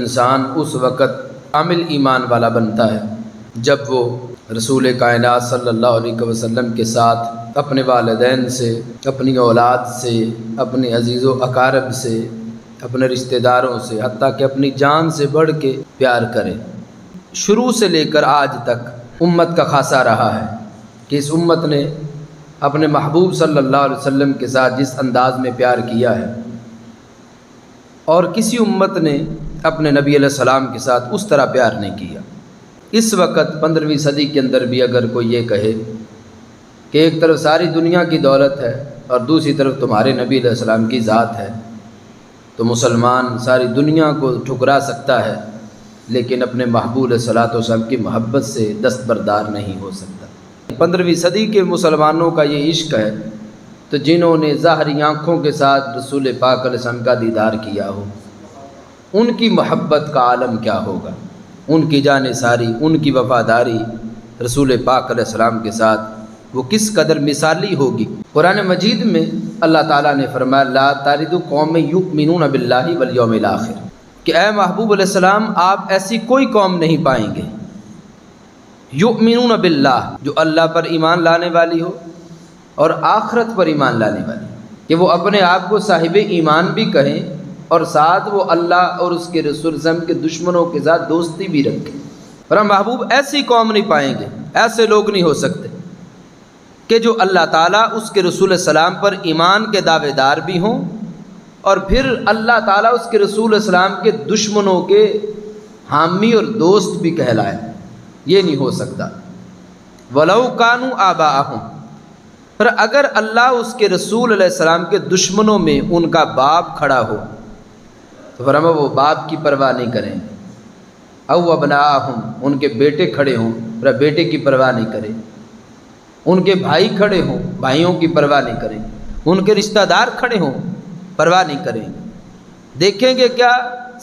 انسان اس وقت کامل ایمان والا بنتا ہے جب وہ رسول کائنات صلی اللہ علیہ وسلم کے ساتھ اپنے والدین سے، اپنی اولاد سے، اپنے عزیز و اقارب سے، اپنے رشتہ داروں سے، حتیٰ کہ اپنی جان سے بڑھ کے پیار کرے۔ شروع سے لے کر آج تک امت کا خاصہ رہا ہے کہ اس امت نے اپنے محبوب صلی اللہ علیہ وسلم کے ساتھ جس انداز میں پیار کیا ہے، اور کسی امت نے اپنے نبی علیہ السلام کے ساتھ اس طرح پیار نہیں کیا۔ اس وقت 15ویں صدی کے اندر بھی اگر کوئی یہ کہے کہ ایک طرف ساری دنیا کی دولت ہے اور دوسری طرف تمہارے نبی علیہ السلام کی ذات ہے، تو مسلمان ساری دنیا کو ٹھکرا سکتا ہے لیکن اپنے محبوب علیہ السلام کی محبت سے دستبردار نہیں ہو سکتا۔ 15ویں صدی کے مسلمانوں کا یہ عشق ہے، تو جنہوں نے ظاہری آنکھوں کے ساتھ رسول پاک علیہ السلام کا دیدار کیا ہو، ان کی محبت کا عالم کیا ہوگا، ان کی جان ساری، ان کی وفاداری رسول پاک علیہ السلام کے ساتھ وہ کس قدر مثالی ہوگی۔ قرآن مجید میں اللہ تعالیٰ نے فرمایا لا تجد قوم یؤمنون باللہ والیوم الآخر، کہ اے محبوب علیہ السلام آپ ایسی کوئی قوم نہیں پائیں گے یؤمنون باللہ، جو اللہ پر ایمان لانے والی ہو اور آخرت پر ایمان لانے والی، کہ وہ اپنے آپ کو صاحب ایمان بھی کہیں اور ساتھ وہ اللہ اور اس کے رسول صلی اللہ علیہ وسلم کے دشمنوں کے ساتھ دوستی بھی رکھیں۔ پر ہم محبوب ایسی قوم نہیں پائیں گے، ایسے لوگ نہیں ہو سکتے کہ جو اللہ تعالیٰ اس کے رسول السلام پر ایمان کے دعوے دار بھی ہوں اور پھر اللہ تعالیٰ اس کے رسول السلام کے دشمنوں کے حامی اور دوست بھی کہلائیں، یہ نہیں ہو سکتا۔ وَلَوْ كَانُوا آبَاءَهُمْ، پر اگر اللہ اس کے رسول علیہ السلام کے دشمنوں میں ان کا باپ کھڑا ہو تو فرمایا وہ باپ کی پرواہ نہیں کریں گے، او ابناءہم، ان کے بیٹے کھڑے ہوں پر بیٹے کی پرواہ نہیں کریں، ان کے بھائی کھڑے ہوں بھائیوں کی پرواہ نہیں کریں، ان کے رشتہ دار کھڑے ہوں پرواہ نہیں کریں گے۔ دیکھیں گے کیا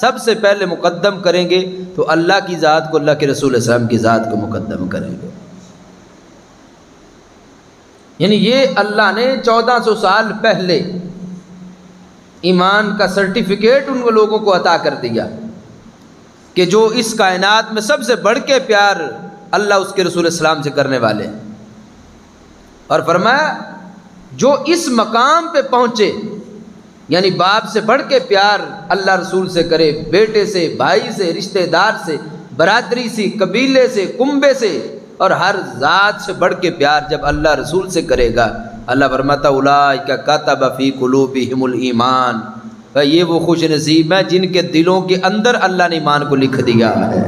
سب سے پہلے مقدم کریں گے تو اللہ کی ذات کو، اللہ کے رسول صلی اللہ علیہ وسلم کی ذات کو مقدم کریں گے۔ یعنی یہ اللہ نے 1400 سال پہلے ایمان کا سرٹیفکیٹ ان لوگوں کو عطا کر دیا کہ جو اس کائنات میں سب سے بڑھ کے پیار اللہ اس کے رسول السلام سے کرنے والے ہیں، اور فرمایا جو اس مقام پہ پہنچے، یعنی باپ سے بڑھ کے پیار اللہ رسول سے کرے، بیٹے سے، بھائی سے، رشتہ دار سے، برادری سے، قبیلے سے، کنبے سے، اور ہر ذات سے بڑھ کے پیار جب اللہ رسول سے کرے گا، اللہ فرماتا اولئک کتب فی قلوبہم الایمان، یہ وہ خوش نصیب ہیں جن کے دلوں کے اندر اللہ نے ایمان کو لکھ دیا ہے۔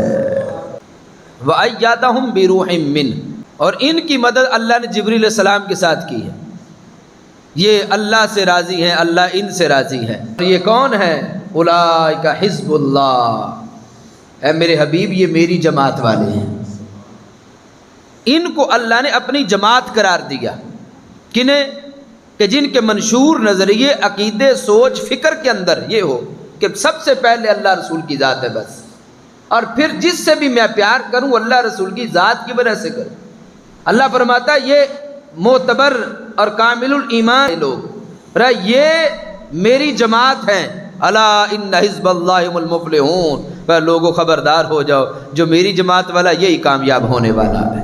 وَأَيَّدَهُمْ بِرُوحٍ مِّنْهُ، اور ان کی مدد اللہ نے جبریل علیہ السلام کے ساتھ کی ہے۔ یہ اللہ سے راضی ہیں، اللہ ان سے راضی ہے۔ یہ کون ہے؟ اولئک حزب اللہ، اے میرے حبیب یہ میری جماعت والے ہیں۔ ان کو اللہ نے اپنی جماعت قرار دیا، کنہیں؟ کہ جن کے منشور نظریے، عقیدے، سوچ، فکر کے اندر یہ ہو کہ سب سے پہلے اللہ رسول کی ذات ہے بس، اور پھر جس سے بھی میں پیار کروں اللہ رسول کی ذات کی وجہ سے کروں۔ اللہ فرماتا ہے یہ معتبر اور کامل الایمان لوگ، یہ میری جماعت ہیں، الا ان حزب اللہ هم المفلحون، پر لوگوں خبردار ہو جاؤ جو میری جماعت والا یہی کامیاب ہونے والا ہے۔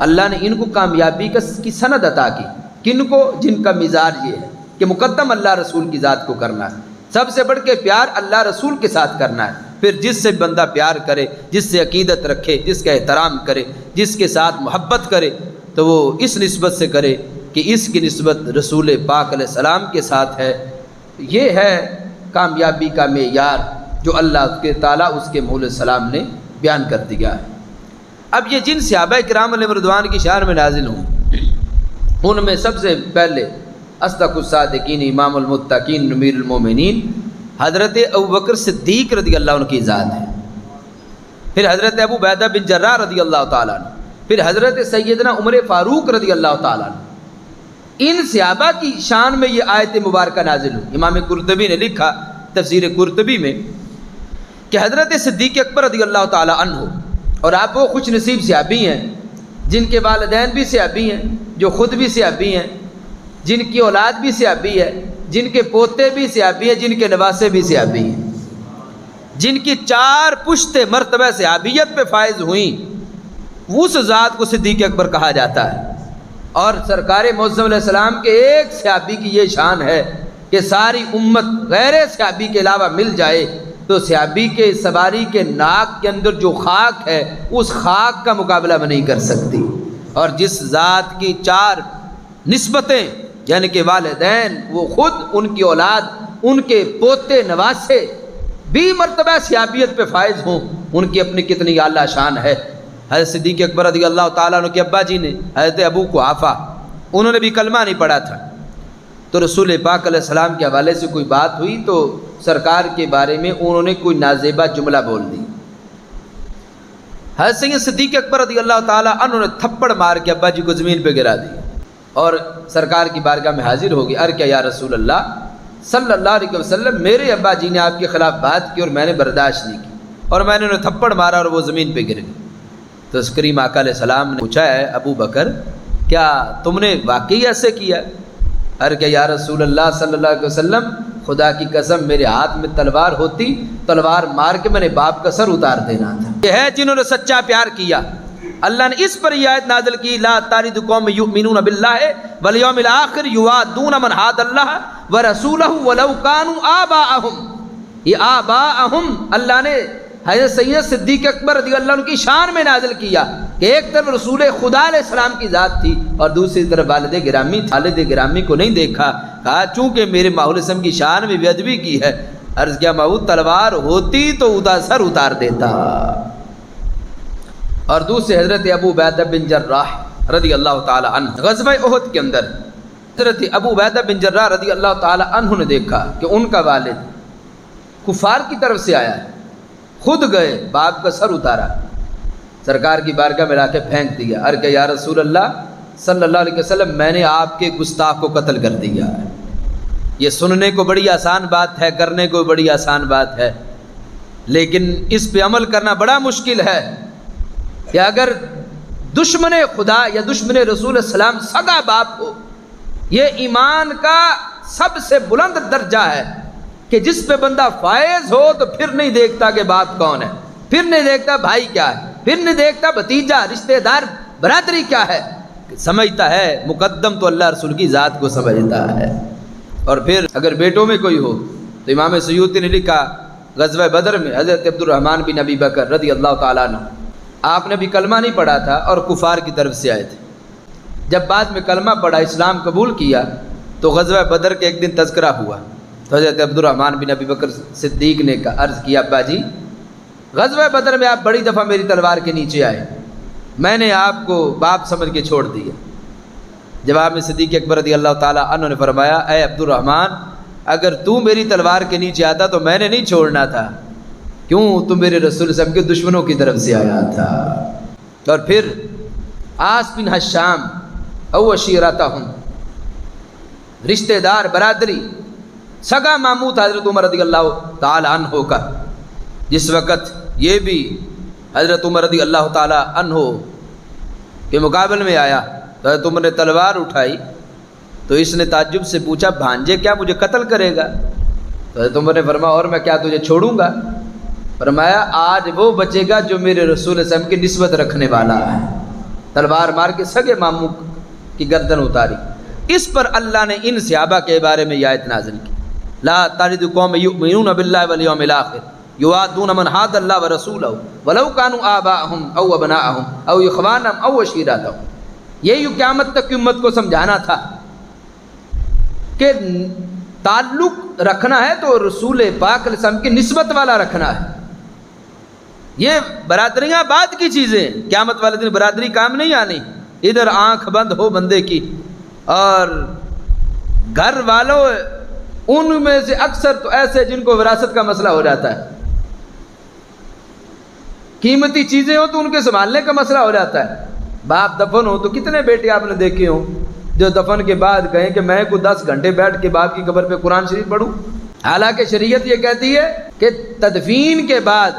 اللہ نے ان کو کامیابی کی سند عطا کی، کن کو؟ جن کا مزاج یہ ہے کہ مقدم اللہ رسول کی ذات کو کرنا ہے، سب سے بڑھ کے پیار اللہ رسول کے ساتھ کرنا ہے، پھر جس سے بندہ پیار کرے، جس سے عقیدت رکھے، جس کا احترام کرے، جس کے ساتھ محبت کرے، تو وہ اس نسبت سے کرے کہ اس کی نسبت رسول پاک علیہ السلام کے ساتھ ہے۔ یہ ہے کامیابی کا معیار جو اللہ کے تعالیٰ اس کے محبوب السلام نے بیان کر دیا ہے۔ اب یہ جن صحابہ کرام علیہ رضوان کی شان میں نازل ہوں، ان میں سب سے پہلے اصدق الصادقین، امام المتقین، امیر المومنین حضرت ابوبکر صدیق رضی اللہ عنہ کی ذات ہے، پھر حضرت ابو عبیدہ بن جراح رضی اللہ تعالیٰ عنہ، پھر حضرت سیدنا عمر فاروق رضی اللہ تعالیٰ عنہ۔ ان صحابہ کی شان میں یہ آیت مبارکہ نازل ہوئی۔ امام قرطبی نے لکھا تفسیر قرطبی میں کہ حضرت صدیق اکبر رضی اللہ تعالیٰ عنہ، اور آپ وہ خوش نصیب صحابی ہیں جن کے والدین بھی صحابی ہیں، جو خود بھی صحابی ہیں، جن کی اولاد بھی صحابی ہے، جن کے پوتے بھی صحابی ہیں، جن کے نواسے بھی صحابی ہیں، جن کی 4 پشتیں مرتبہ صحابیت پہ فائز ہوئیں، اس ذات کو صدیق اکبر کہا جاتا ہے۔ اور سرکار معظم علیہ السلام کے ایک صحابی کی یہ شان ہے کہ ساری امت غیر صحابی کے علاوہ مل جائے تو صحابی کے سواری کے ناک کے اندر جو خاک ہے اس خاک کا مقابلہ میں نہیں کر سکتی۔ اور جس ذات کی 4 نسبتیں یعنی کہ والدین، وہ خود، ان کی اولاد، ان کے پوتے نواسے بھی مرتبہ صحابیت پہ فائز ہوں، ان کی اپنی کتنی اعلیٰ شان ہے۔ حضرت صدیق اکبر رضی اللہ تعالیٰ عنہ کے ابا جی نے، حضرت ابو قحافہ، انہوں نے بھی کلمہ نہیں پڑھا تھا، تو رسول پاک علیہ السلام کے حوالے سے کوئی بات ہوئی تو سرکار کے بارے میں انہوں نے کوئی نازیبہ جملہ بول دی۔ حضرت سید صدیق اکبر رضی اللہ تعالیٰ عنہ نے تھپڑ مار کے ابا جی کو زمین پہ گرا دیا اور سرکار کی بارگاہ میں حاضر ہو گئی۔ عرض کیا یا رسول اللہ صلی اللہ علیہ وسلم، میرے ابا جی نے آپ کے خلاف بات کی اور میں نے برداشت نہیں کی اور میں نے انہیں تھپڑ مارا اور وہ زمین پہ گر گئی۔ تو کریم آقا علیہ السلام نے پوچھا ہے ابو بکر کیا تم نے واقعی ایسے کیا؟ عرض کیا یا رسول اللہ صلی اللہ علیہ وسلم، خدا کی قسم میرے ہاتھ میں تلوار ہوتی، تلوار مار کے میں نے باپ کا سر اتار دینا تھا۔ یہ ہے جنہوں نے سچا پیار کیا۔ اللہ نے اس پر یہ آیت نازل کی، لا تارد قوم یؤمنون باللہ والیوم الآخر یوادون من حاد اللہ ورسولہ ولو کانوا آباءہم۔ یہ آباءہم اللہ نے حضرت سید صدیق اکبر رضی اللہ عنہ کی شان میں نازل کیا کہ ایک طرف رسول خدا علیہ السلام کی ذات تھی اور دوسری طرف والد گرامی، والد گرامی کو نہیں دیکھا، کہا چونکہ میرے ماحول اسلام کی شان میں بے ادبی کی ہے، عرض کیا محمود تلوار ہوتی تو سر اتار دیتا۔ اور دوسرے حضرت ابو عبیدہ بن جراح رضی اللہ تعالی عنہ، غزوہ احد کے اندر حضرت ابو عبیدہ بن جراح رضی اللہ تعالی عنہ نے دیکھا کہ ان کا والد کفار کی طرف سے آیا ہے، خود گئے باپ کا سر اتارا، سرکار کی بارگاہ میں لا کے پھینک دیا۔ عرض کہ یا رسول اللہ صلی اللہ علیہ وسلم، میں نے آپ کے گستاخ کو قتل کر دیا ہے۔ یہ سننے کو بڑی آسان بات ہے، کرنے کو بڑی آسان بات ہے، لیکن اس پہ عمل کرنا بڑا مشکل ہے کہ اگر دشمن خدا یا دشمن رسول السلام سگا باپ ہو، یہ ایمان کا سب سے بلند درجہ ہے کہ جس پہ بندہ فائز ہو تو پھر نہیں دیکھتا کہ باپ کون ہے، پھر نہیں دیکھتا بھائی کیا ہے، پھر نہیں دیکھتا بھتیجا، رشتہ دار، برادری کیا ہے، سمجھتا ہے مقدم تو اللہ رسول کی ذات کو سمجھتا ہے۔ اور پھر اگر بیٹوں میں کوئی ہو تو امام سیوطی نے لکھا غزوہ بدر میں حضرت عبد الرحمن بن ابی بکر رضی اللہ تعالیٰ عنہ، آپ نے بھی کلمہ نہیں پڑھا تھا اور کفار کی طرف سے آئے تھے، جب بعد میں کلمہ پڑھا، اسلام قبول کیا تو غزوہ بدر کے ایک دن تذکرہ ہوا تو حضرت عبد الرحمن بن ابی بکر صدیق نے عرض کیا ابا جی غزوہ بدر میں آپ بڑی دفعہ میری تلوار کے نیچے آئے، میں نے آپ کو باپ سمجھ کے چھوڑ دیا۔ جواب میں صدیق اکبر رضی اللہ تعالیٰ عنہ نے فرمایا اے عبد الرحمن، اگر تو میری تلوار کے نیچے آتا تو میں نے نہیں چھوڑنا تھا، کیوں؟ تو میرے رسول صلی اللہ علیہ وسلم کے دشمنوں کی طرف سے آیا تھا۔ اور پھر آس بن حشام او عشیرتہم، رشتہ دار، برادری، سگا ماموں تھا حضرت عمر رضی اللہ تعالی عنہ کا، جس وقت یہ بھی حضرت عمر رضی اللہ تعالی عنہ کے مقابل میں آیا تو حضرت عمر نے تلوار اٹھائی تو اس نے تعجب سے پوچھا بھانجے کیا مجھے قتل کرے گا؟ تو حضرت عمر نے فرمایا اور میں کیا تجھے چھوڑوں گا؟ فرمایا آج وہ بچے گا جو میرے رسول صلی اللہ علیہ وسلم کی نسبت رکھنے والا ہے۔ تلوار مار کے سگے ماموں کی گردن اتاری۔ اس پر اللہ نے ان صحابہ کے بارے میں یہ آیت نازل کی، لا تجد قوم یؤمنون باللہ والیوم الآخر یوادون من حاد اللہ ورسولہ ولو کانوا آباءہم او ابناءہم او اخوانہم او عشیرتہم۔ یہی قیامت تک کی امت کو سمجھانا تھا کہ تعلق رکھنا ہے تو رسول پاک علیہ السلام کی نسبت والا رکھنا ہے۔ یہ برادریاں بعد کی چیزیں، قیامت والے دن برادری کام نہیں آنی۔ ادھر آنکھ بند ہو بندے کی، اور گھر والوں ان میں سے اکثر تو ایسے جن کو وراثت کا مسئلہ ہو جاتا ہے، قیمتی چیزیں ہو تو ان کے سنبھالنے کا مسئلہ ہو جاتا ہے۔ باپ دفن ہو تو کتنے بیٹے آپ نے دیکھے ہوں جو دفن کے بعد کہیں کہ میں کو 10 گھنٹے بیٹھ کے باپ کی قبر پہ قرآن شریف پڑھوں، حالانکہ شریعت یہ کہتی ہے کہ تدفین کے بعد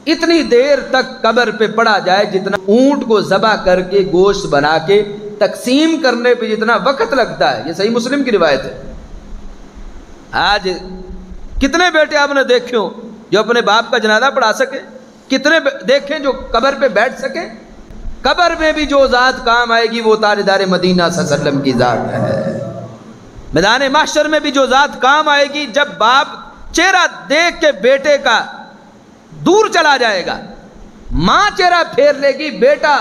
اتنی دیر تک قبر پہ پڑا جائے جتنا اونٹ کو ذبح کر کے گوشت بنا کے تقسیم کرنے پہ جتنا وقت لگتا ہے۔ یہ صحیح مسلم کی روایت ہے۔ آج کتنے بیٹے آپ نے دیکھے ہوں جو اپنے باپ کا جنازہ پڑھا سکے؟ کتنے دیکھیں جو قبر پہ بیٹھ سکے؟ قبر میں بھی جو ذات کام آئے گی وہ تاجدار مدینہ صلی اللہ علیہ وسلم کی ذات ہے۔ میدان محشر میں بھی جو ذات کام آئے گی، جب باپ چہرہ دیکھ کے بیٹے کا دور چلا جائے گا، ماں چہرہ پھیر لے گی، بیٹا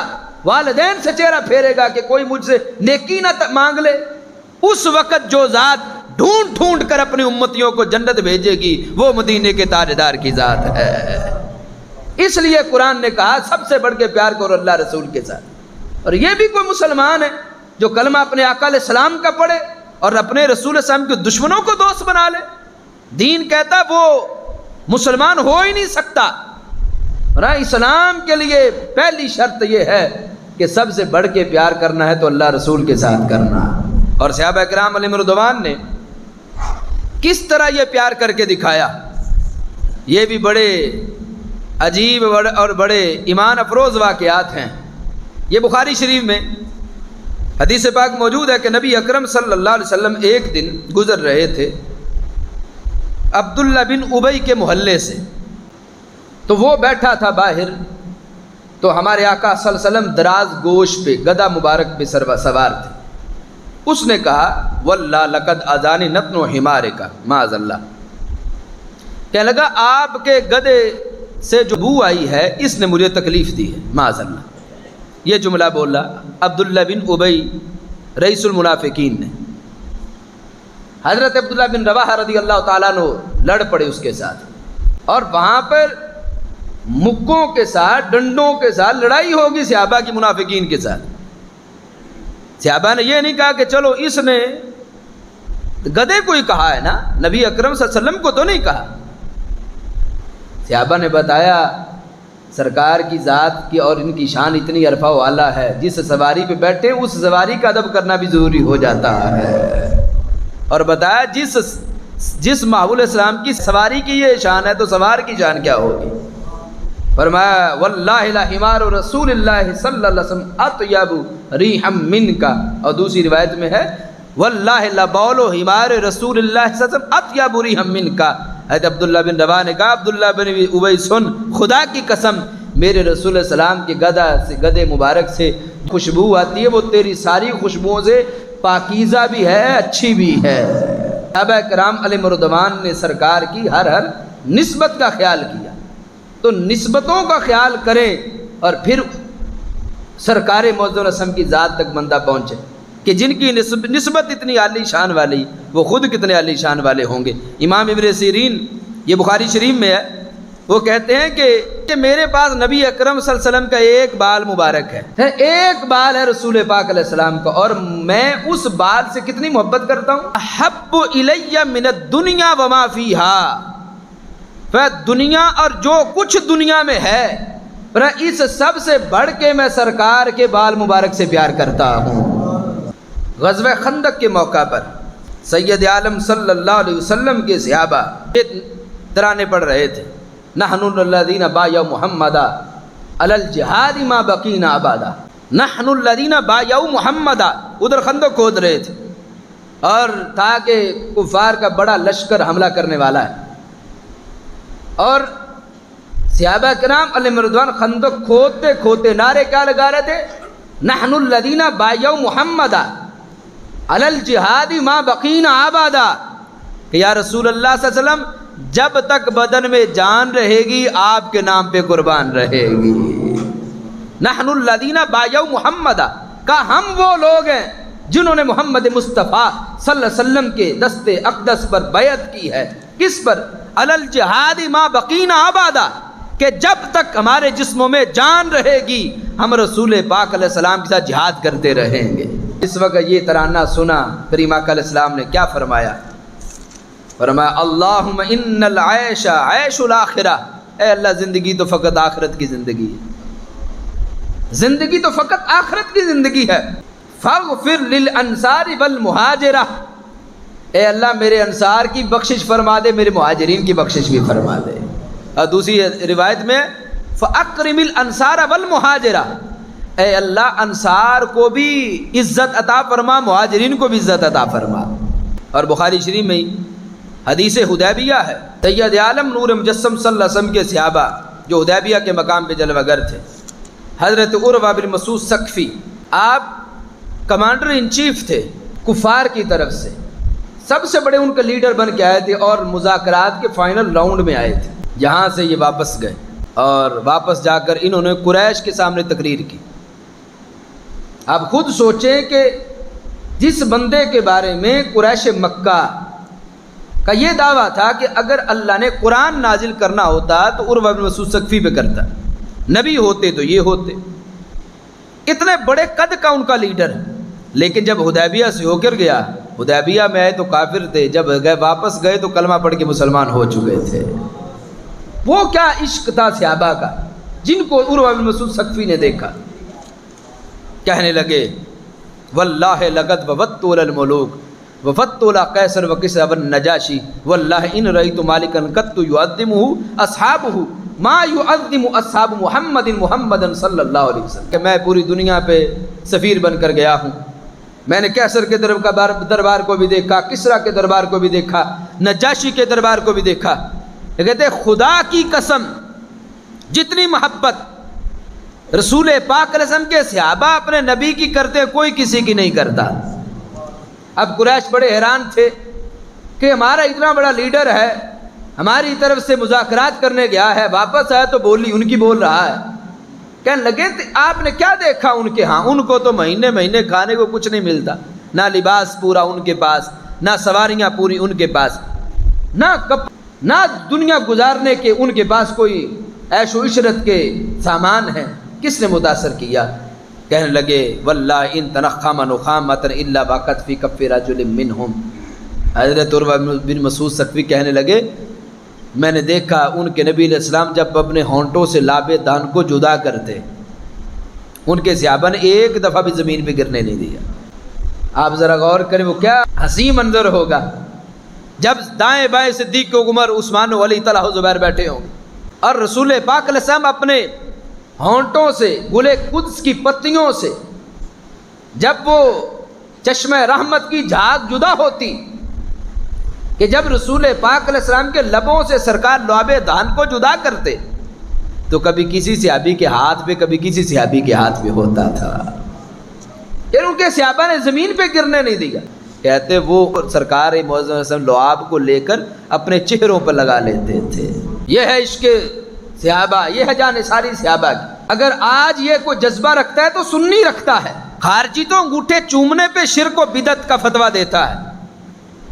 والدین سے چہرہ پھیرے گا کہ کوئی مجھ سے نیکی نہ مانگ لے، اس وقت جو ذات ڈھونڈ ڈھونڈ کر اپنی امتیوں کو جنت بھیجے گی وہ مدینے کے تاجدار کی ذات ہے۔ اس لیے قرآن نے کہا سب سے بڑھ کے پیار کرو اللہ رسول کے ساتھ۔ اور یہ بھی کوئی مسلمان ہے جو کلمہ اپنے آقا علیہ السلام کا پڑھے اور اپنے رسول السلام کے دشمنوں کو دوست بنا لے؟ دین کہتا وہ مسلمان ہو ہی نہیں سکتا۔ اسلام کے لیے پہلی شرط یہ ہے کہ سب سے بڑھ کے پیار کرنا ہے تو اللہ رسول کے ساتھ کرنا۔ اور صحابہ کرام علیہم رضوان نے کس طرح یہ پیار کر کے دکھایا، یہ بھی بڑے عجیب اور بڑے ایمان افروز واقعات ہیں۔ یہ بخاری شریف میں حدیث پاک موجود ہے کہ نبی اکرم صلی اللہ علیہ وسلم ایک دن گزر رہے تھے عبداللہ بن ابی کے محلے سے، تو وہ بیٹھا تھا باہر، تو ہمارے آقا صلی اللہ علیہ وسلم دراز گوش پہ گدا مبارک پہ سوار تھے۔ اس نے کہا واللہ لقد اذانی نتن حمارک معاذ اللہ، کہنے لگا آپ کے گدے سے جو بو آئی ہے اس نے مجھے تکلیف دی ہے، معاذ اللہ۔ یہ جملہ بولا عبداللہ بن ابی رئیس المنافقین نے۔ حضرت عبداللہ بن رواحہ رضی اللہ تعالیٰ عنہ لڑ پڑے اس کے ساتھ، اور وہاں پر مکوں کے ساتھ ڈنڈوں کے ساتھ لڑائی ہوگی صحابہ کی منافقین کے ساتھ۔ صحابہ نے یہ نہیں کہا کہ چلو اس نے گدے کو ہی کہا ہے نا، نبی اکرم صلی اللہ علیہ وسلم کو تو نہیں کہا۔ صحابہ نے بتایا سرکار کی ذات کی اور ان کی شان اتنی عرفہ و اعلیٰ ہے، جس سواری پہ بیٹھے اس سواری کا ادب کرنا بھی ضروری ہو جاتا ہے۔ اور بتایا جس محبوب السلام کی سواری کی یہ شان ہے تو سوار کی شان کیا ہوگی۔ فرمایا واللہ لحمار رسول اللہ صلی اللہ علیہ وسلم اطیب ریحا منک، اور دوسری روایت میں ہے واللہ لبول حمار رسول اللہ صلی اللہ علیہ وسلم اطیب ریحا منک۔ حضرت عبداللہ بن رواحہ نے کہا عبداللہ بن ابی سن، خدا کی قسم میرے رسول السلام کے گدے مبارک سے خوشبو آتی ہے، وہ تیری ساری خوشبوؤں سے پاکیزہ بھی ہے، اچھی بھی ہے۔ صحابہ کرام علیہم رضوان نے سرکار کی ہر نسبت کا خیال کیا، تو نسبتوں کا خیال کریں اور پھر سرکار معظم رسم کی ذات تک بندہ پہنچے کہ جن کی نسبت اتنی عالی شان والی وہ خود کتنے عالی شان والے ہوں گے۔ امام ابن سیرین، یہ بخاری شریف میں ہے، وہ کہتے ہیں کہ میرے پاس نبی اکرم صلی اللہ علیہ وسلم کا ایک بال مبارک ہے، ایک بال ہے رسول پاک علیہ السلام کا، اور میں اس بال سے کتنی محبت کرتا ہوں، احب الی من الدنیا وما فیہا، دنیا اور جو کچھ دنیا میں ہے اس سب سے بڑھ کے میں سرکار کے بال مبارک سے پیار کرتا ہوں۔ غزوہ خندق کے موقع پر سید عالم صلی اللہ علیہ وسلم کے صحابہ ترانے پڑھ رہے تھے، نحن الذین بایعوا محمدا علی الجہاد ما بقینا ابدا، نحن الذین بایعوا محمدا، ادھر خندق کھود رہے تھے، اور تاکہ کفار کا بڑا لشکر حملہ کرنے والا ہے، اور صحابہ کرام علیہم رضوان خندق کھودتے کھودتے نعرے کیا لگا رہے تھے، نحن الذین بایعوا محمدا علی الجہاد ما بقینا ابدا، کہ یا رسول اللہ صلی اللہ علیہ وسلم جب تک بدن میں جان رہے گی آپ کے نام پہ قربان رہے گی۔ نحن الذین بایعوا محمدا، کہ ہم وہ لوگ ہیں جنہوں نے محمد مصطفیٰ صلی اللہ علیہ وسلم کے دست اقدس پر بیعت کی ہے، کس پر، علی الجہاد ما بقینا ابدا، کہ جب تک ہمارے جسموں میں جان رہے گی ہم رسول پاک علیہ السلام کے ساتھ جہاد کرتے رہیں گے۔ اس وقت یہ ترانہ سنا، کریم آقا علیہ السلام نے کیا فرمایا، فرمایا اللہم ان العیش عیش الاخرہ، اے اللہ زندگی تو فقط آخرت کی زندگی ہے، زندگی تو فقط آخرت کی زندگی ہے، فاغفر للانصار والمہاجرہ، اے اللہ میرے انصار کی بخشش فرما دے، میرے مہاجرین کی بخشش بھی فرما دے۔ اور دوسری روایت میں فاکرم الانصار والمہاجرہ، اے اللہ انصار کو بھی عزت عطا فرما، مہاجرین کو بھی عزت عطا فرما۔ اور بخاری شریف میں حدیث حدیبیہ ہے، سید عالم نور مجسم صلی اللہ علیہ وسلم کے صحابہ جو حدیبیہ کے مقام پہ جلوہ گر تھے، حضرت عروہ بن مسعود ثقفی، آپ کمانڈر ان چیف تھے کفار کی طرف سے، سب سے بڑے ان کے لیڈر بن کے آئے تھے اور مذاکرات کے فائنل راؤنڈ میں آئے تھے۔ یہاں سے یہ واپس گئے اور واپس جا کر انہوں نے قریش کے سامنے تقریر کی۔ آپ خود سوچیں کہ جس بندے کے بارے میں قریش مکہ کا یہ دعویٰ تھا کہ اگر اللہ نے قرآن نازل کرنا ہوتا تو عروہ بن مسعود ثقفی پہ کرتا، نبی ہوتے تو یہ ہوتے، اتنے بڑے قد کا ان کا لیڈر، لیکن جب حدیبیہ سے ہو کر گیا، حدیبیہ میں آئے تو کافر تھے، جب گئے واپس گئے تو کلمہ پڑھ کے مسلمان ہو چکے تھے۔ وہ کیا عشق تھا صحابہ کا جن کو عروہ بن مسعود ثقفی نے دیکھا، کہنے لگے واللہ لقد وفدت علی الملوک وفدت علی قیصر وکسری والنجاشی واللہ ان رأیت مالکا قط یعظمہ اصحابہ ما یعظم اصحاب محمد صلی اللہ علیہ وسلم، کہ میں پوری دنیا پہ سفیر بن کر گیا ہوں، میں نے قیصر کے دربار کو بھی دیکھا، کسریٰ کے دربار کو بھی دیکھا، نجاشی کے دربار کو بھی دیکھا۔ یہ کہتے ہیں خدا کی قسم جتنی محبت رسول پاک علیہ السلام کے صحابہ اپنے نبی کی کرتے کوئی کسی کی نہیں کرتا۔ اب قریش بڑے حیران تھے کہ ہمارا اتنا بڑا لیڈر ہے، ہماری طرف سے مذاکرات کرنے گیا ہے، واپس آیا تو ان کی بول رہا ہے۔ کہنے لگے آپ نے کیا دیکھا ان کے ہاں؟ ان کو تو مہینے مہینے کھانے کو کچھ نہیں ملتا، نہ لباس پورا ان کے پاس، نہ سواریاں پوری ان کے پاس، نہ دنیا گزارنے کے ان کے پاس کوئی عیش و عشرت کے سامان ہیں۔ کس نے متاثر کیا؟ کہنے لگے واللہ ان تنخم نخامۃ الا وقت فی کف رجل منہم۔ حضرت عروہ بن مسعود ثقفی کہنے لگے میں نے دیکھا ان کے نبی علیہ السلام جب اپنے ہونٹوں سے لاب دان کو جدا کرتے، ان کے صحابہ نے ایک دفعہ بھی زمین پہ گرنے نہیں دیا۔ آپ ذرا غور کریں وہ کیا حسین منظر ہوگا جب دائیں بائیں صدیق عمر عثمان و علی طلحہ زبیر بیٹھے ہوں گے اور رسول پاک علیہ السلام اپنے ہونٹوں سے گلے قدس کی پتیوں سے جب وہ چشمہ رحمت کی جھاگ جدا ہوتی کہ جب رسول پاک علیہ السلام کے لبوں سے سرکار لعاب دہن کو جدا کرتے تو کبھی کسی صحابی کے ہاتھ پہ کبھی کسی صحابی کے ہاتھ پہ ہوتا تھا، پھر ان کے صحابہ نے زمین پہ گرنے نہیں دیا۔ کہتے وہ سرکار معظم علیہ السلام لعاب کو لے کر اپنے چہروں پر لگا لیتے تھے۔ یہ ہے عشق صحابہ، یہ ہے جان ساری صحابہ کی۔ اگر آج یہ کوئی جذبہ رکھتا ہے تو سنی رکھتا ہے، خارجی تو انگوٹھے چومنے پہ شرک و بدعت کا فتویٰ دیتا ہے۔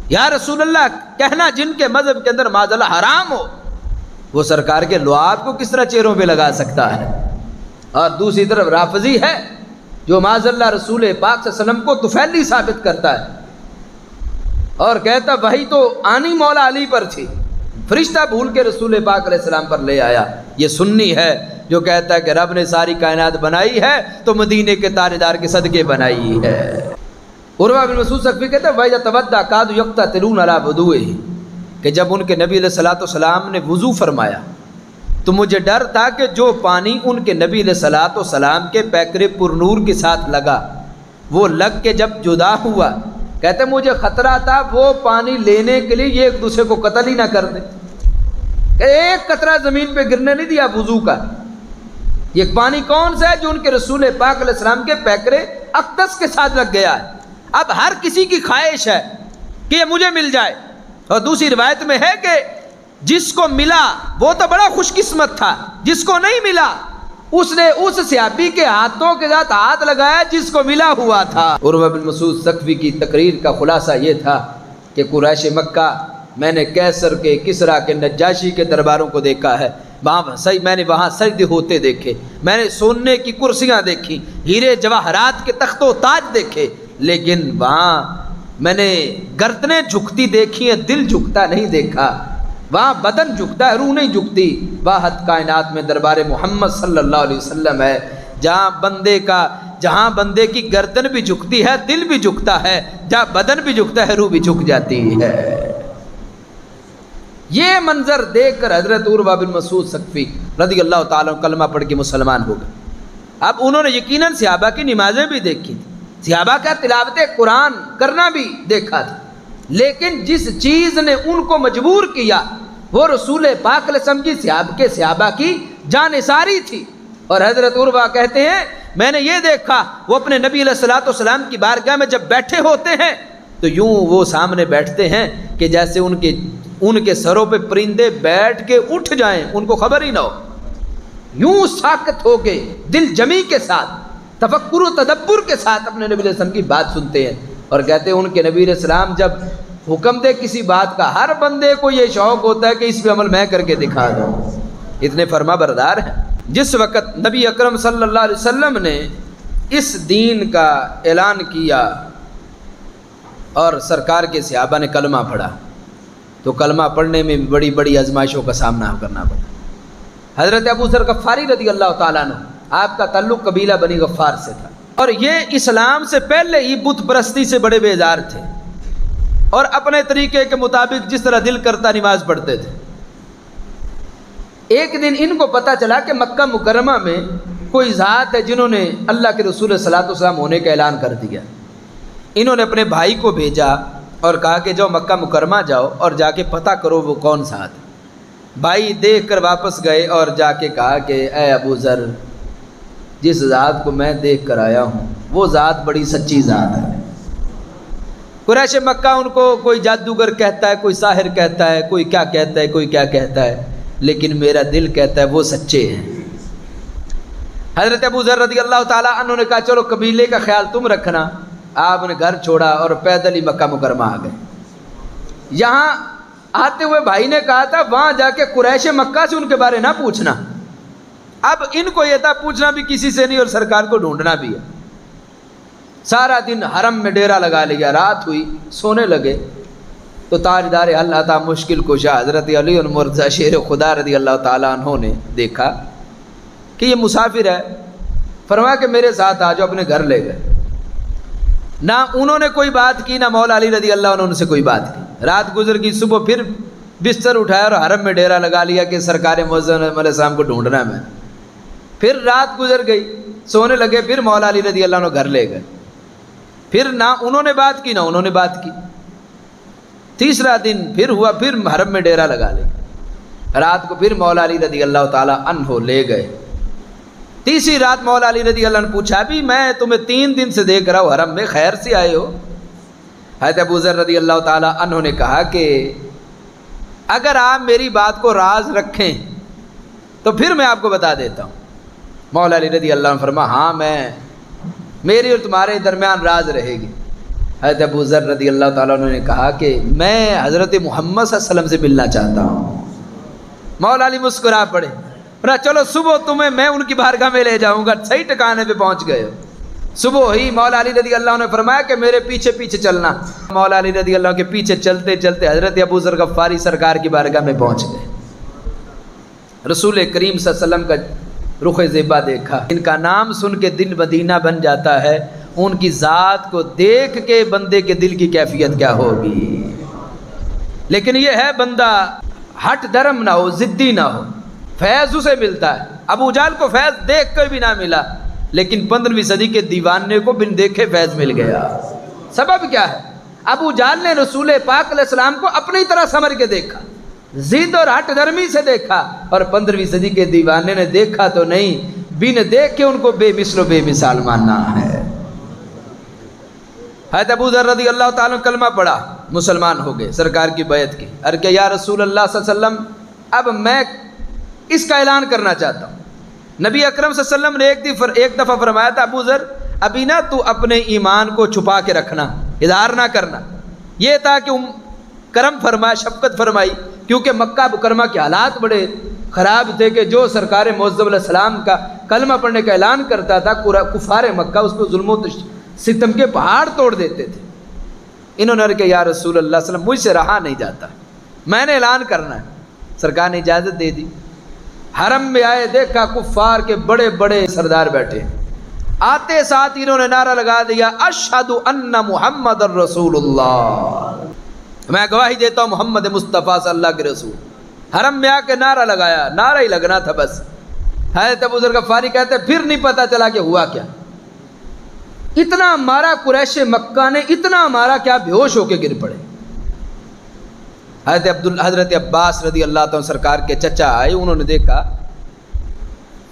یا رسول اللہ کہنا جن کے مذہب کے اندر معاذ اللہ حرام ہو، وہ سرکار کے لعاب کو کس طرح چہروں پہ لگا سکتا ہے؟ اور دوسری طرف رافضی ہے جو معاذ اللہ رسول پاک صلی اللہ علیہ وسلم کو طفیلی ثابت کرتا ہے اور کہتا وہی تو آنی مولا علی پر تھی، فرشتہ بھول کے رسول پاک علیہ السلام پر لے آیا۔ یہ سنی ہے جو کہتا ہے کہ رب نے ساری کائنات بنائی ہے تو مدینے کے تاجدار کے صدقے بنائی ہے۔ عروہ بن مسعود ثقفی کہتا ہے وَإِذَا تَوَضَّأَ كَادُوا يَقْتَتِلُونَ عَلَىٰ وُضُوئِهِ، کہ جب ان کے نبی علیہ السلام نے وضو فرمایا تو مجھے ڈر تھا کہ جو پانی ان کے نبی علیہ السلام کے پیکرے پر نور کے ساتھ لگا وہ لگ کے جب جدا ہوا، کہتے مجھے خطرہ تھا وہ پانی لینے کے لیے یہ ایک دوسرے کو قتل ہی نہ کر دے، کہ ایک قطرہ زمین پہ گرنے نہیں دیا وضو کا۔ یہ پانی کون سا ہے؟ جو ان کے رسول پاک علیہ السلام کے پیکرے اقدس کے ساتھ لگ گیا ہے۔ اب ہر کسی کی خواہش ہے کہ یہ مجھے مل جائے، اور دوسری روایت میں ہے کہ جس کو ملا وہ تو بڑا خوش قسمت تھا، جس کو نہیں ملا اس نے اس صحابی کے ہاتھوں کے ساتھ ہاتھ لگایا جس کو ملا ہوا تھا۔ عروہ بن مسعود ثقفی کی تقریر کا خلاصہ یہ تھا کہ قریش مکہ میں نے قیصر کے، کسریٰ کے، نجاشی کے درباروں کو دیکھا ہے، میں نے وہاں سجدے ہوتے دیکھے، میں نے سونے کی کرسیاں دیکھی، ہیرے جواہرات کے تخت و تاج دیکھے، لیکن وہاں میں نے گردنیں جھکتی دیکھی ہیں، دل جھکتا نہیں دیکھا۔ وہاں بدن جھکتا ہے، روح نہیں جھکتی۔ واحد کائنات میں دربار محمد صلی اللہ علیہ وسلم ہے جہاں بندے کی گردن بھی جھکتی ہے، دل بھی جھکتا ہے، جہاں بدن بھی جھکتا ہے، روح بھی جھک جاتی ہے۔ یہ منظر دیکھ کر حضرت عروہ بن مسعود ثقفی رضی اللہ تعالیٰ عنہ کلمہ پڑھ کے مسلمان ہو گئے۔ اب انہوں نے یقیناً صحابہ کی نمازیں بھی دیکھی تھی، صحابہ کا تلاوت قرآن کرنا بھی دیکھا تھا، لیکن جس چیز نے ان کو مجبور کیا وہ رسول پاک علیہ السلام کی صحابہ کی جانثاری تھی. اور حضرت عروہ کہتے ہیں میں نے یہ دیکھا وہ اپنے نبی علیہ الصلوۃ والسلام کی بارگاہ میں جب بیٹھے ہوتے ہیں تو یوں وہ سامنے بیٹھتے ہیں کہ جیسے ان کے سروں پہ پرندے بیٹھ کے اٹھ جائیں، ان کو خبر ہی نہ ہو. یوں ساکت ہو کے دل جمی کے ساتھ تفکر و تدبر کے ساتھ اپنے نبی علیہ السلام کی بات سنتے ہیں. اور کہتے ہیں ان کے نبی علیہ السلام جب حکم دے کسی بات کا، ہر بندے کو یہ شوق ہوتا ہے کہ اس پہ عمل میں کر کے دکھا دوں، اتنے فرما بردار ہیں. جس وقت نبی اکرم صلی اللہ علیہ وسلم نے اس دین کا اعلان کیا اور سرکار کے صحابہ نے کلمہ پڑھا تو کلمہ پڑھنے میں بڑی بڑی آزمائشوں کا سامنا کرنا پڑا. حضرت ابو ذر غفاری رضی اللہ تعالیٰ عنہ، آپ کا تعلق قبیلہ بنی غفار سے تھا اور یہ اسلام سے پہلے ہی بت پرستی سے بڑے بیزار تھے اور اپنے طریقے کے مطابق جس طرح دل کرتا نماز پڑھتے تھے. ایک دن ان کو پتہ چلا کہ مکہ مکرمہ میں کوئی ذات ہے جنہوں نے اللہ کے رسول صلی اللہ علیہ وسلم ہونے کا اعلان کر دیا. انہوں نے اپنے بھائی کو بھیجا اور کہا کہ جاؤ مکہ مکرمہ جاؤ اور جا کے پتہ کرو وہ کون ذات ہے. بھائی دیکھ کر واپس گئے اور جا کے کہا کہ اے ابو ذر، جس ذات کو میں دیکھ کر آیا ہوں وہ ذات بڑی سچی ذات ہے. قریش مکہ ان کو کوئی جادوگر کہتا ہے، کوئی ساحر کہتا ہے، کوئی کیا کہتا ہے، کوئی کیا کہتا ہے، لیکن میرا دل کہتا ہے وہ سچے ہیں. حضرت ابو ذر رضی اللہ تعالیٰ عنہ نے کہا چلو قبیلے کا خیال تم رکھنا. آپ نے گھر چھوڑا اور پیدل ہی مکہ مکرمہ آ گئے. یہاں آتے ہوئے بھائی نے کہا تھا وہاں جا کے قریش مکہ سے ان کے بارے نہ پوچھنا. اب ان کو یہ تھا پوچھنا بھی کسی سے نہیں اور سرکار کو ڈھونڈنا بھی ہے. سارا دن حرم میں ڈیرا لگا لیا. رات ہوئی سونے لگے تو تاجدار اللہ تعالیٰ مشکل کشا حضرت علی المرتضیٰ شیر خدا رضی اللہ تعالیٰ عنہ نے دیکھا کہ یہ مسافر ہے. فرمایا کہ میرے ساتھ آ جاؤ. اپنے گھر لے گئے. نہ انہوں نے کوئی بات کی نہ مولا علی رضی اللہ عنہ سے کوئی بات کی. رات گزر گئی. صبح پھر بستر اٹھایا اور حرم میں ڈیرا لگا لیا کہ سرکار معظم علیہ السلام کو ڈھونڈنا ہے میں. پھر رات گزر گئی سونے لگے. پھر مولا علی رضی اللہ عنہ گھر لے گئے. پھر نہ انہوں نے بات کی نہ انہوں نے بات کی. تیسرا دن پھر ہوا. پھر حرم میں ڈیرا لگا لیا. رات کو پھر مولا علی رضی اللہ تعالیٰ عنہ لے گئے. تیسری رات مولا علی رضی اللہ عنہ پوچھا بھی میں تمہیں 3 دن سے دیکھ رہا ہوں حرم میں، خیر سے آئے ہو؟ حضرت ابو ذر رضی اللہ تعالیٰ عنہ نے کہا کہ اگر آپ میری بات کو راز رکھیں تو پھر میں آپ کو بتا دیتا ہوں. مولا علی رضی اللہ عنہ فرما ہاں میری اور تمہارے درمیان راز رہے گی. حضرت ابو ذر رضی اللہ تعالیٰ عنہ نے کہا کہ میں حضرت محمد صلی اللہ علیہ وسلم سے ملنا چاہتا ہوں. مولا علی مسکرا پڑے. چلو صبح تمہیں میں ان کی بارگاہ میں لے جاؤں گا. صحیح ٹھکانے پہ پہنچ گئے. صبح ہی مولا علی رضی اللہ عنہ نے فرمایا کہ میرے پیچھے پیچھے چلنا. مولا علی رضی اللہ عنہ کے پیچھے چلتے چلتے حضرت ابو ذر غفاری سرکار کی بارگاہ میں پہنچ گئے. رسول کریم صلی اللہ علیہ وسلم کا رخ زیبا دیکھا. ان کا نام سن کے دل مدینہ بن جاتا ہے. ان کی ذات کو دیکھ کے بندے کے دل کی کیفیت کیا ہوگی. لیکن یہ ہے بندہ ہٹ درم نہ ہو، ضدی نہ ہو، فیض اسے ملتا ہے. ابو جہل کو فیض دیکھ کر بھی نہ ملا لیکن 15ویں صدی کے دیوانے کو بن دیکھے فیض مل گیا. سبب کیا ہے؟ ابو جہل نے رسول پاک علیہ السلام کو اپنی طرح سمجھ کے دیکھا، ضد اور ہٹ درمی سے دیکھا. اور 15ویں صدی کے دیوانے نے دیکھا تو نہیں، بن دیکھ کے ان کو بے مثل و بے مثال ماننا ہے. حضرت ابو ذر رضی اللہ تعالیٰ کلمہ پڑھا، مسلمان ہو گئے، سرکار کی بیعت کی. اور کہ یا رسول اللہ صلی اللہ علیہ وسلم اب میں اس کا اعلان کرنا چاہتا ہوں. نبی اکرم صلی اللہ علیہ وسلم نے ایک دفعہ فرمایا تھا ابو ذر ابھی نہ تو اپنے ایمان کو چھپا کے رکھنا، اظہار نہ کرنا. یہ تھا کہ کرم فرمایا، شفقت فرمائی، کیونکہ مکہ مکرمہ کے حالات بڑے خراب تھے کہ جو سرکار معظم علیہ السلام کا کلمہ پڑھنے کا اعلان کرتا تھا کفار مکہ اس کو ظلم و ستم کے پہاڑ توڑ دیتے تھے. انہوں نے کہا یا رسول اللہ صلی اللہ علیہ وسلم مجھ سے رہا نہیں جاتا، میں نے اعلان کرنا ہے. سرکار نے اجازت دے دی. حرم میں آئے، دیکھا کفار کے بڑے بڑے سردار بیٹھے. آتے ساتھ انہوں نے نعرہ لگا دیا اشہد ان محمد الرسول اللہ، میں گواہی دیتا ہوں محمد مصطفیٰ صلی اللہ کے رسول. حرم میں آ کے نعرہ لگایا، نعرہ ہی لگنا تھا بس. حضرت ابو ذر غفاری کہتے پھر نہیں پتہ چلا کہ ہوا کیا. اتنا مارا قریش مکہ نے، اتنا مارا کیا بے ہوش ہو کے گر پڑے. حضرت عباس رضی اللہ تعالیٰ سرکار کے چچا آئے، انہوں نے دیکھا،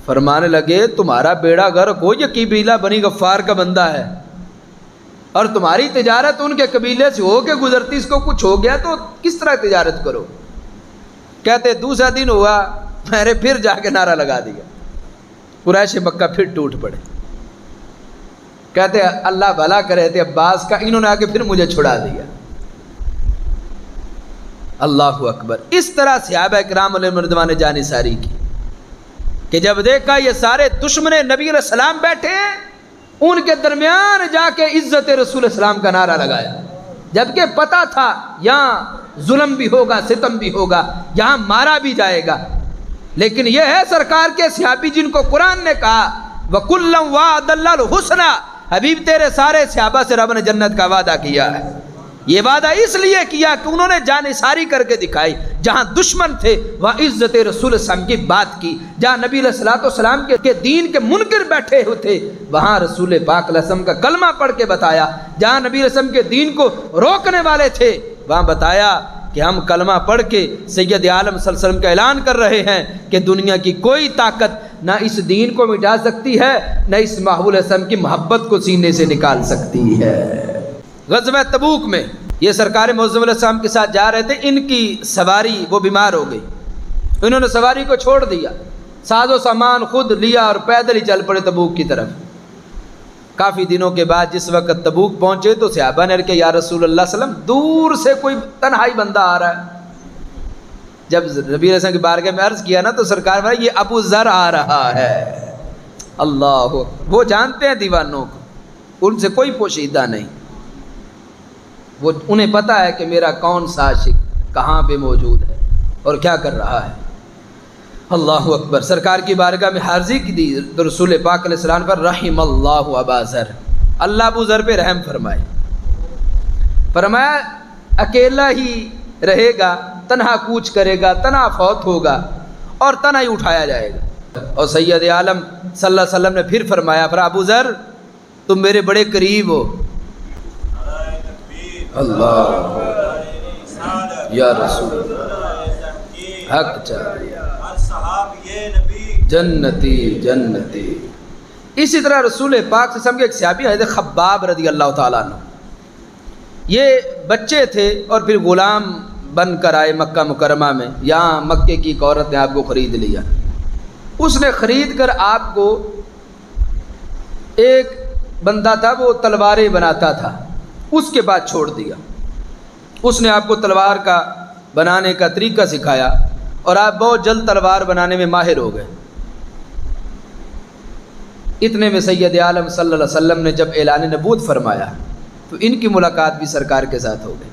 فرمانے لگے تمہارا بیڑا غرق ہو، یہ قبیلہ بنی غفار کا بندہ ہے اور تمہاری تجارت ان کے قبیلے سے ہو کے گزرتی، اس کو کچھ ہو گیا تو کس طرح تجارت کرو؟ کہتے دوسرا دن ہوا، میں نے پھر جا کے نعرہ لگا دیا، قریش مکہ پھر ٹوٹ پڑے۔ کہتے اللہ بھلا کرے تھے عباس کا، انہوں نے آ کے پھر مجھے چھڑا دیا۔ اللہ اکبر۔ اس طرح صحابہ کرام علیہ رضوان نے جانثاری کی کہ جب دیکھا یہ سارے دشمن نبی علیہ السلام بیٹھے ہیں، ان کے درمیان جا کے عزت رسول السلام کا نعرہ لگایا، جبکہ پتہ تھا یہاں ظلم بھی ہوگا، ستم بھی ہوگا، یہاں مارا بھی جائے گا، لیکن یہ ہے سرکار کے صحابی جن کو قرآن نے کہا وَكُلًّا وَعَدَ اللَّهُ الْحُسْنَىٰ، حبیب تیرے سارے صحابہ سے رب نے جنت کا وعدہ کیا ہے۔ یہ وعدہ اس لیے کیا کہ انہوں نے جانثاری کر کے دکھائی، جہاں دشمن تھے وہاں عزت رسول السلام کی بات کی، جہاں نبی علیہ السلام کے دین کے منکر بیٹھے ہوئے تھے وہاں رسول پاک علیہ السلام کا کلمہ پڑھ کے بتایا، جہاں نبی علیہ السلام کے دین کو روکنے والے تھے وہاں بتایا کہ ہم کلمہ پڑھ کے سید عالم صلی اللہ علیہ وسلم کا اعلان کر رہے ہیں کہ دنیا کی کوئی طاقت نہ اس دین کو مٹا سکتی ہے، نہ اس محبوب علیہ السلام کی محبت کو سینے سے نکال سکتی ہے۔ غزوہ تبوک میں یہ سرکار معظم علیہ السلام کے ساتھ جا رہے تھے، ان کی سواری وہ بیمار ہو گئی، انہوں نے سواری کو چھوڑ دیا، ساز و سامان خود لیا اور پیدل ہی چل پڑے تبوک کی طرف۔ کافی دنوں کے بعد جس وقت تبوک پہنچے تو صحابہ نے کہا یا رسول اللہ صلی اللہ علیہ وسلم دور سے کوئی تنہائی بندہ آ رہا ہے۔ جب نبی علیہ السلام کی بارگاہ میں عرض کیا نا تو سرکار نے یہ ابو ذر آ رہا ہے۔ اللہ وہ جانتے ہیں دیوانوں کو، ان سے کوئی پوشیدہ نہیں، وہ انہیں پتہ ہے کہ میرا کون سا عاشق کہاں پہ موجود ہے اور کیا کر رہا ہے۔ اللہ اکبر۔ سرکار کی بارگاہ میں حاضری کی دی تو رسول پاک علیہ السلام پر رحم اللہ ابا ذر، اللہ ابو ذر پہ رحم فرمائے، فرمایا اکیلا ہی رہے گا، تنہا کوچ کرے گا، تنہا فوت ہوگا اور تنہا ہی اٹھایا جائے گا۔ اور سید عالم صلی اللہ علیہ وسلم نے پھر فرمایا ابو ذر تم میرے بڑے قریب ہو۔ اللہ یا رسول حق چاہیے جنتی جنتی۔ اسی طرح رسول پاک سے کے ایک صحابی حضرت خباب رضی اللہ تعالیٰ عنہ، یہ بچے تھے اور پھر غلام بن کر آئے مکہ مکرمہ میں، یہاں مکے کی ایک عورت نے آپ کو خرید لیا، اس نے خرید کر آپ کو، ایک بندہ تھا وہ تلواریں بناتا تھا، اس کے بعد چھوڑ دیا، اس نے آپ کو تلوار کا بنانے کا طریقہ سکھایا اور آپ بہت جلد تلوار بنانے میں ماہر ہو گئے۔ اتنے میں سید عالم صلی اللہ علیہ وسلم نے جب اعلان نبوت فرمایا تو ان کی ملاقات بھی سرکار کے ساتھ ہو گئی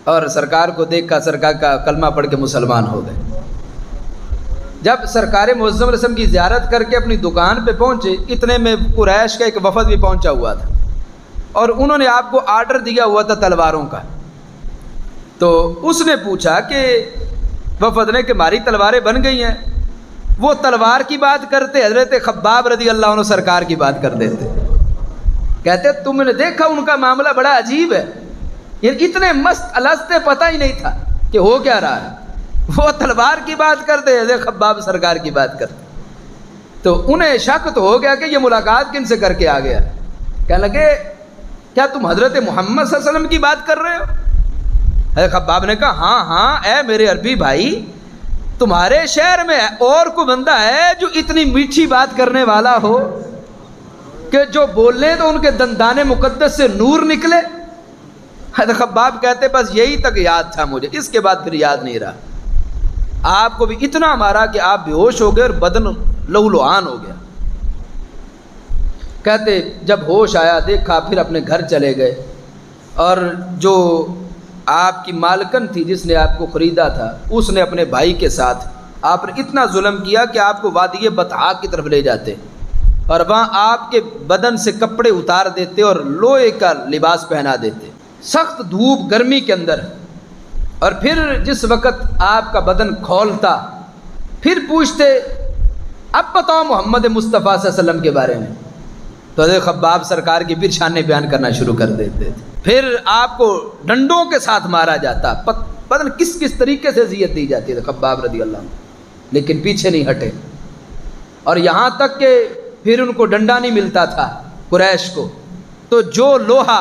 اور سرکار کو دیکھ کر سرکار کا کلمہ پڑھ کے مسلمان ہو گئے۔ جب سرکار معظم علیہ السلام کی زیارت کر کے اپنی دکان پہ پہنچے، اتنے میں قریش کا ایک وفد بھی پہنچا ہوا تھا اور انہوں نے آپ کو آرڈر دیا ہوا تھا تلواروں کا، تو اس نے پوچھا کہ وفد نے کہ ہماری تلواریں بن گئی ہیں، وہ تلوار کی بات کرتے، حضرت خباب رضی اللہ عنہ سرکار کی بات کر دیتے، کہتے تم نے دیکھا ان کا معاملہ بڑا عجیب ہے، یہ اتنے مست الستے پتہ ہی نہیں تھا کہ ہو کیا رہا ہے، وہ تلوار کی بات کرتے، حضرت خباب سرکار کی بات کرتے، تو انہیں شک تو ہو گیا کہ یہ ملاقات کن سے کر کے آ گیا۔ کہنے لگے کیا تم حضرت محمد صلی اللہ علیہ وسلم کی بات کر رہے ہو؟ حضرت خباب نے کہا ہاں ہاں اے میرے عربی بھائی، تمہارے شہر میں اور کوئی بندہ ہے جو اتنی میٹھی بات کرنے والا ہو کہ جو بولنے تو ان کے دندان مقدس سے نور نکلے؟ حضرت خباب کہتے بس یہی تک یاد تھا مجھے، اس کے بعد پھر یاد نہیں رہا۔ آپ کو بھی اتنا مارا کہ آپ بے ہوش ہو گئے اور بدن لہو لہان ہو گیا۔ کہتے جب ہوش آیا دیکھا پھر اپنے گھر چلے گئے، اور جو آپ کی مالکن تھی جس نے آپ کو خریدا تھا اس نے اپنے بھائی کے ساتھ آپ نے اتنا ظلم کیا کہ آپ کو وادی بطحاء کی طرف لے جاتے اور وہاں آپ کے بدن سے کپڑے اتار دیتے اور لوہے کا لباس پہنا دیتے، سخت دھوپ گرمی کے اندر، اور پھر جس وقت آپ کا بدن کھولتا پھر پوچھتے اب بتاؤ محمد مصطفیٰ صلی اللہ علیہ وسلم کے بارے میں، تو حضرت خباب سرکار کی پھر شانیں بیان کرنا شروع کر دیتے تھے۔ پھر آپ کو ڈنڈوں کے ساتھ مارا جاتا، پتہ نہیں کس کس طریقے سے اذیت دی جاتی ہے خباب رضی اللہ عنہ، لیکن پیچھے نہیں ہٹے. اور یہاں تک کہ پھر ان کو ڈنڈا نہیں ملتا تھا قریش کو، تو جو لوہا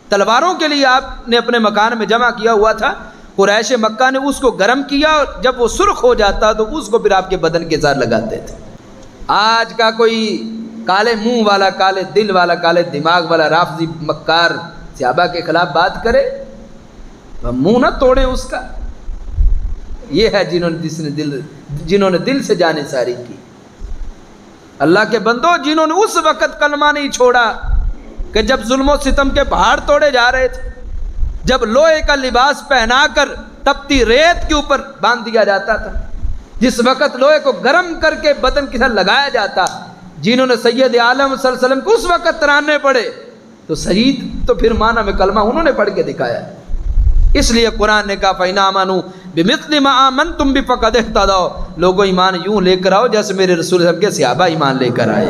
تلواروں کے لیے آپ نے اپنے مکان میں جمع کیا ہوا تھا، قریش مکہ نے اس کو گرم کیا، اور جب وہ سرخ ہو جاتا تو اس کو پھر آپ کے بدن کے ساتھ لگاتے تھے. آج کا کوئی کالے منہ والا، کالے دل والا، کالے دماغ والا رافضی مکار صحابہ کے خلاف بات کرے، منہ نہ توڑیں اس کا. یہ ہے جنہوں نے دل سے جان نثاری کی. اللہ کے بندو، جنہوں نے اس وقت کلمہ نہیں چھوڑا کہ جب ظلم و ستم کے پہاڑ توڑے جا رہے تھے، جب لوہے کا لباس پہنا کر تپتی ریت کے اوپر باندھ دیا جاتا تھا، جس وقت لوہے کو گرم کر کے بدن کے ساتھ لگایا جاتا، جنہوں نے سید عالم صلی اللہ علیہ وسلم کو اس وقت ترانے پڑے، تو شہید تو پھر معنی میں کلمہ انہوں نے پڑھ کے دکھایا. اس لیے قرآن نے کہا فَإِنْ آمَنُوا بِمِثْلِ مَا آمَنْتُمْ بِهِ فَقَدِ اهْتَدَوْا. لوگوں ایمان یوں لے کر آؤ جیسے میرے رسول صلی اللہ علیہ وسلم کے صحابہ ایمان لے کر آئے.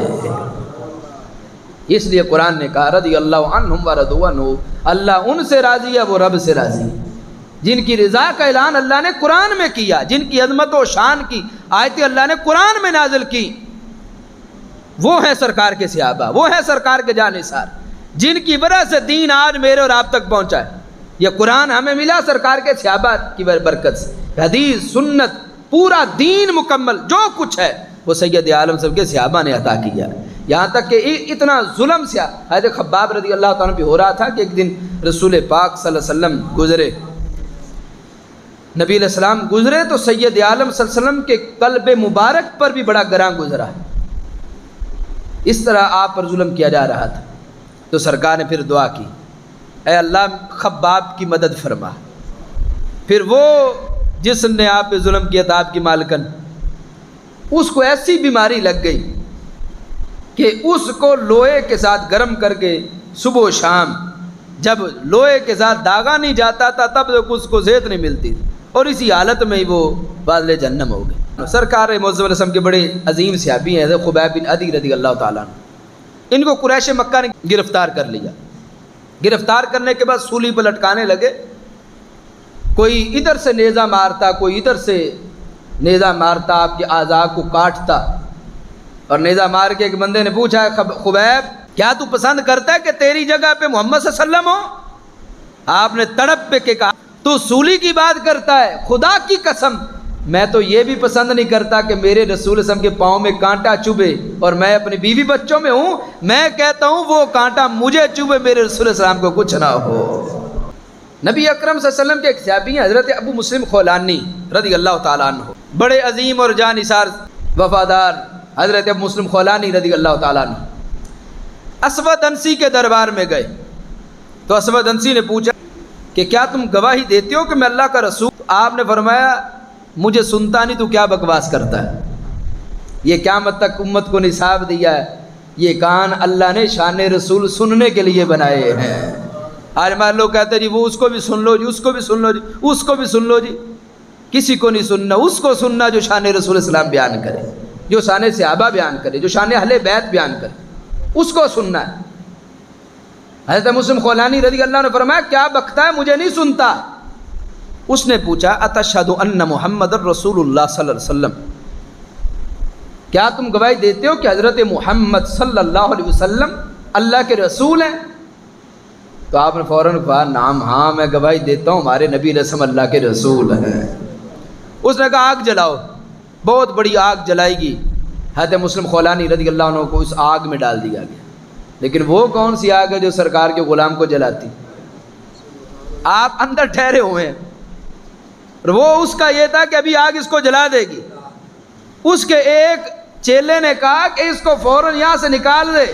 اس لیے قرآن نے کہا رضی اللہ عنہم ورضوا عنہ، اللہ ان سے راضی ہے، وہ رب سے راضی ہے. جن کی رضا کا اعلان اللہ نے قرآن میں کیا، جن کی عظمت و شان کی آیتیں اللہ نے قرآن میں نازل کی، وہ ہیں سرکار کے صحابہ، وہ ہیں سرکار کے جانثار، جن کی وجہ سے دین آج میرے اور آپ تک پہنچا ہے. یہ قرآن ہمیں ملا سرکار کے صحابہ کی برکت سے. حدیث، سنت، پورا دین مکمل جو کچھ ہے وہ سید عالم صاحب کے صحابہ نے عطا کیا. یہاں تک کہ اتنا ظلم سے حضرت خباب رضی اللہ تعالیٰ پہ ہو رہا تھا کہ ایک دن رسول پاک صلی اللہ علیہ وسلم گزرے، نبی علیہ السلام گزرے تو سید عالم صلی اللہ علیہ وسلم کے قلب مبارک پر بھی بڑا گراں گزرا. اس طرح آپ پر ظلم کیا جا رہا تھا. تو سرکار نے پھر دعا کی، اے اللہ خباب کی مدد فرما. پھر وہ جس نے آپ پہ ظلم کیا تھا، آپ کی مالکن، اس کو ایسی بیماری لگ گئی کہ اس کو لوہے کے ساتھ گرم کر کے صبح و شام جب لوہے کے ساتھ داغا نہیں جاتا تھا تب تک اس کو زیت نہیں ملتی تھی، اور اسی حالت میں ہی وہ باذل جہنم ہو گئے. سرکار معظم علیہ وسلم کے بڑے عظیم صحابی ہیں خبیب بن عدی رضی اللہ تعالیٰ عنہ. ان کو قریش مکہ نے گرفتار کر لیا. گرفتار کرنے کے بعد سولی پر لٹکانے لگے. کوئی ادھر سے نیزہ مارتا، کوئی ادھر سے نیزہ مارتا، آپ کے اعضاء کو کاٹتا. اور نیزہ مار کے ایک بندے نے پوچھا، خبیب کیا تو پسند کرتا ہے کہ تیری جگہ پہ محمد صلی اللہ علیہ وسلم ہو؟ آپ نے تڑپ پہ کے کہا تو سولی کی بات کرتا ہے، خدا کی قسم میں تو یہ بھی پسند نہیں کرتا کہ میرے رسول صلی اللہ علیہ وسلم کے پاؤں میں کانٹا چبھے، اور میں اپنی بیوی بچوں میں ہوں، میں کہتا ہوں وہ کانٹا مجھے چبھے، میرے رسول صلی اللہ علیہ وسلم کو کچھ نہ ہو. نبی اکرم صلی اللہ علیہ وسلم کے ایک صحابی ہیں حضرت ابو مسلم خولانی رضی اللہ تعالیٰ عنہ، بڑے عظیم اور جانثار وفادار حضرت ابو مسلم خولانی رضی اللہ تعالیٰ عنہ اسود انسی کے دربار میں گئے. تو اسود انسی نے پوچھا کہ کیا تم گواہی دیتے ہو کہ میں اللہ کا رسول؟ آپ نے فرمایا مجھے سنتا نہیں تو کیا بکواس کرتا ہے. یہ قیامت تک امت کو نصاب دیا ہے، یہ کان اللہ نے شان رسول سننے کے لیے بنائے ہیں. آج ہمارے لوگ کہتے ہیں جی وہ اس کو بھی سن لو جی، اس کو بھی سن لو جی، اس کو بھی سن لو جی. کسی کو نہیں سننا، اس کو سننا جو شان رسول السلام بیان کرے، جو شان صحابہ بیان کرے، جو شان اہل بیت بیان کرے، اس کو سننا ہے. حضرت مسلم خولانی رضی اللہ عنہ نے فرمایا کیا بکتا ہے، مجھے نہیں سنتا. اس نے پوچھا اتشہد ان محمد الرسول اللہ صلی اللہ علیہ وسلم، کیا تم گواہی دیتے ہو کہ حضرت محمد صلی اللہ علیہ وسلم اللہ کے رسول ہیں؟ تو آپ نے فوراً کہا نعم، ہاں میں گواہی دیتا ہوں ہمارے نبی علیہ السلام اللہ کے رسول ہیں. اس نے کہا آگ جلاؤ. بہت بڑی آگ جلائی گی. حضرت مسلم خولانی رضی اللہ عنہ کو اس آگ میں ڈال دیا گیا. لیکن وہ کون سی آگ ہے جو سرکار کے غلام کو جلاتی؟ آپ اندر ٹھہرے ہوئے ہیں، اور وہ اس کا یہ تھا کہ ابھی آگ اس کو جلا دے گی. اس کے ایک چیلے نے کہا کہ اس کو فوراً یہاں سے نکال دے،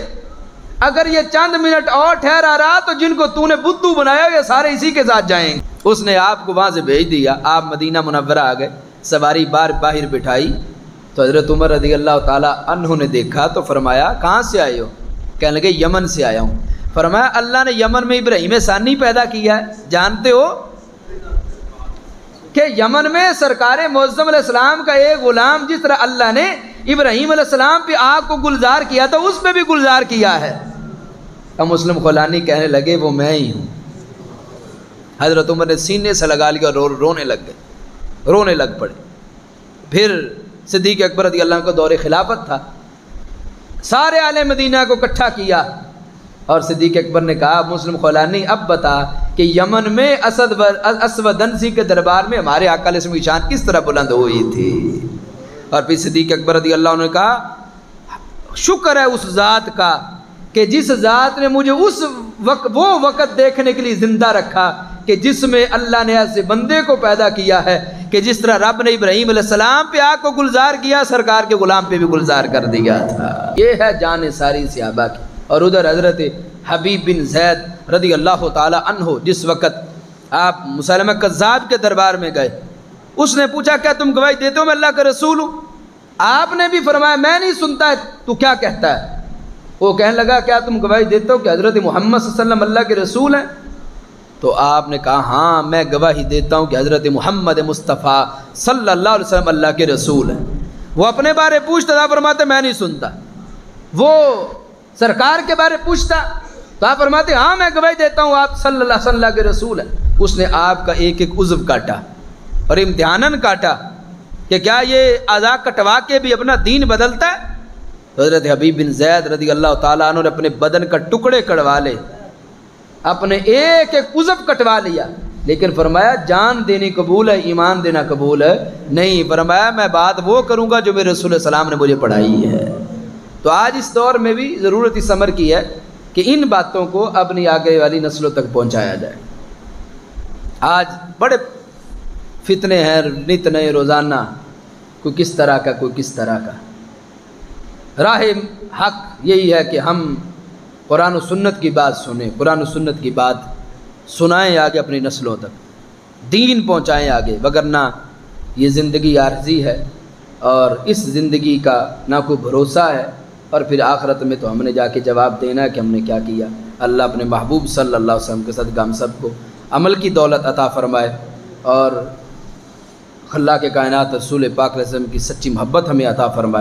اگر یہ چند منٹ اور ٹھہرا رہا تو جن کو تو نے بدھو بنایا یہ سارے اسی کے ساتھ جائیں گے. اس نے آپ کو وہاں سے بھیج دیا. آپ مدینہ منورہ آ گئے، سواری باہر بٹھائی تو حضرت عمر رضی اللہ تعالیٰ عنہ نے دیکھا تو فرمایا کہاں سے آئے ہو؟ کہنے لگے یمن سے آیا ہوں. فرمایا اللہ نے یمن میں ابراہیم ثانی پیدا کیا ہے. جانتے ہو کہ یمن میں سرکار معظم علیہ السلام کا ایک غلام جس طرح اللہ نے ابراہیم علیہ السلام پہ آگ کو گلزار کیا تھا اس پہ بھی گلزار کیا ہے. اب مسلم خولانی کہنے لگے وہ میں ہی ہوں. حضرت عمر نے سینے سے لگا لیا اور رونے لگ گئے، رونے لگ پڑے۔ پھر صدیق اکبر رضی اللہ عنہ کو دور خلافت تھا، سارے اہل مدینہ کو اکٹھا کیا اور صدیق اکبر نے کہا مسلم خولانی اب بتا کہ یمن میں اسود انسی کے دربار میں ہمارے آقا علیہ السلام کی شان کس طرح بلند ہوئی تھی۔ اور پھر صدیق اکبر رضی اللہ عنہ نے کہا شکر ہے اس ذات کا کہ جس ذات نے مجھے اس وہ وقت دیکھنے کے لیے زندہ رکھا کہ جس میں اللہ نے ایسے بندے کو پیدا کیا ہے کہ جس طرح رب نے ابراہیم علیہ السلام پہ آگ کو گلزار کیا، سرکار کے غلام پہ بھی گلزار کر دیا تھا۔ یہ ہے جان ساری صحابہ کی۔ اور ادھر حضرت حبیب بن زید رضی اللہ تعالی عنہ جس وقت آپ مسلمہ کذاب کے دربار میں گئے، اس نے پوچھا کیا تم گواہی دیتے ہو میں اللہ کا رسول ہوں؟ آپ نے بھی فرمایا میں نہیں سنتا ہے تو کیا کہتا ہے؟ وہ کہنے لگا کیا تم گواہی دیتے ہو کہ حضرت محمد صلی اللہ علیہ وسلم اللہ کے رسول ہیں؟ تو آپ نے کہا ہاں میں گواہی دیتا ہوں کہ حضرت محمد مصطفیٰ صلی اللہ علیہ وسلم اللہ کے رسول ہیں۔ وہ اپنے بارے پوچھتا تھا، فرماتے میں نہیں سنتا۔ وہ سرکار کے بارے پوچھتا تو آپ فرماتے ہاں میں گواہی دیتا ہوں آپ صلی اللہ علیہ وسلم کے رسول ہیں۔ اس نے آپ کا ایک ایک عضو کاٹا اور امتحاناً کاٹا کہ کیا یہ اعضاء کٹوا کے بھی اپنا دین بدلتا ہے؟ تو حضرت حبیب بن زید رضی اللہ تعالیٰ عنہ نے اپنے بدن کا ٹکڑے کٹوا لے، اپنے ایک ایک عضو کٹوا لیا، لیکن فرمایا جان دینی قبول ہے، ایمان دینا قبول ہے نہیں۔ فرمایا میں بات وہ کروں گا جو میرے رسول صلی اللہ علیہ وسلم نے مجھے پڑھائی ہے۔ تو آج اس دور میں بھی ضرورت اس امر کی ہے کہ ان باتوں کو اپنی آگے والی نسلوں تک پہنچایا جائے۔ آج بڑے فتنے ہیں نت نئے روزانہ، کوئی کس طرح کا کوئی کس طرح کا۔ راہ حق یہی ہے کہ ہم قرآن و سنت کی بات سنیں، قرآن و سنت کی بات سنائیں آگے اپنی نسلوں تک، دین پہنچائیں آگے، وگرنہ یہ زندگی عارضی ہے اور اس زندگی کا نہ کوئی بھروسہ ہے، اور پھر آخرت میں تو ہم نے جا کے جواب دینا ہے کہ ہم نے کیا کیا۔ اللہ اپنے محبوب صلی اللہ علیہ وسلم کے صدقہ ہم سب کو عمل کی دولت عطا فرمائے اور اللہ کے کائنات رسول پاک علیہ وسلم کی سچی محبت ہمیں عطا فرمائے۔